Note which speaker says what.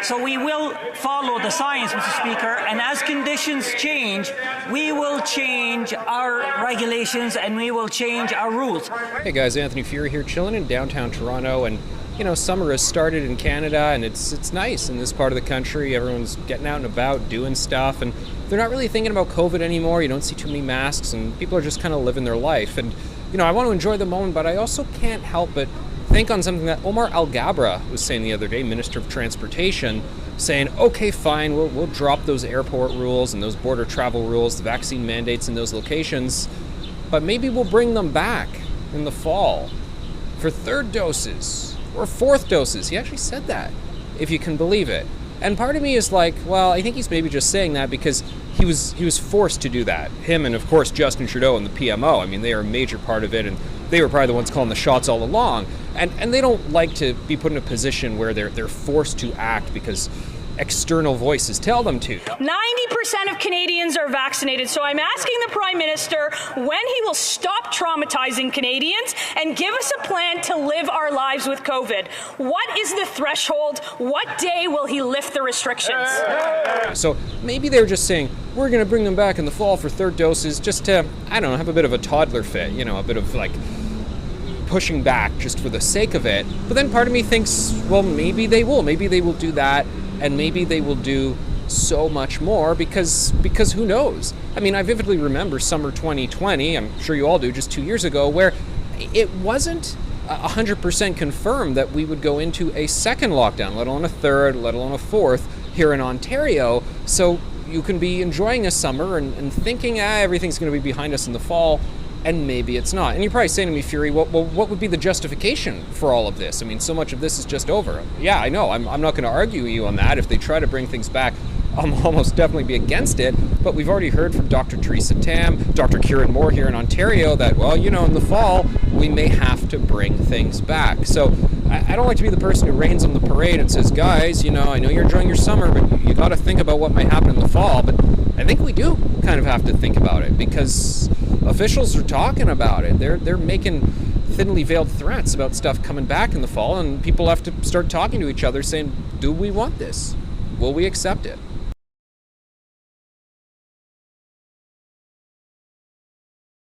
Speaker 1: So we will follow the science, Mr. Speaker, and as conditions change, we will change our regulations and we will change our rules.
Speaker 2: Hey guys, Anthony Furey here, chilling in downtown Toronto, and you know, summer has started in Canada, and it's nice in this part of the country. Everyone's getting out and about, doing stuff, and they're not really thinking about COVID anymore. You don't see too many masks, and people are just kind of living their life. And you know, I want to enjoy the moment, but I also can't help but think on something that Omar Alghabra was saying the other day, Minister of Transportation, saying, okay, fine, we'll drop those airport rules and those border travel rules, the vaccine mandates in those locations, but maybe we'll bring them back in the fall for third doses or fourth doses. He actually said that, if you can believe it. And part of me is like, well, I think he's maybe just saying that because he was forced to do that. Him and, of course, Justin Trudeau and the PMO. I mean, they are a major part of it, and they were probably the ones calling the shots all along. And they don't like to be put in a position where they're forced to act because external voices tell them to.
Speaker 3: 90% of Canadians are vaccinated, so I'm asking the Prime Minister when he will stop traumatizing Canadians and give us a plan to live our lives with COVID. What is the threshold? What day will he lift the restrictions?
Speaker 2: So maybe they're just saying, we're going to bring them back in the fall for third doses just to, I don't know, have a bit of a toddler fit, you know, a bit of like pushing back just for the sake of it. But then part of me thinks, well, maybe they will do that. And maybe they will do so much more because who knows? I mean, I vividly remember summer 2020, I'm sure you all do, just 2 years ago, where it wasn't 100% confirmed that we would go into a second lockdown, let alone a third, let alone a fourth here in Ontario. So you can be enjoying a summer and thinking, everything's going to be behind us in the fall, and maybe it's not. And you're probably saying to me, Furey, what would be the justification for all of this? I mean, so much of this is just over. Yeah, I know. I'm not going to argue with you on that. If they try to bring things back, I'll almost definitely be against it. But we've already heard from Dr. Theresa Tam, Dr. Kieran Moore here in Ontario that, well, you know, in the fall, we may have to bring things back. So I don't like to be the person who rains on the parade and says, guys, you know, I know you're enjoying your summer, but you got to think about what might happen in the fall. But I think we do kind of have to think about it because officials are talking about it. They're making thinly veiled threats about stuff coming back in the fall, and people have to start talking to each other saying, do we want this? Will we accept it?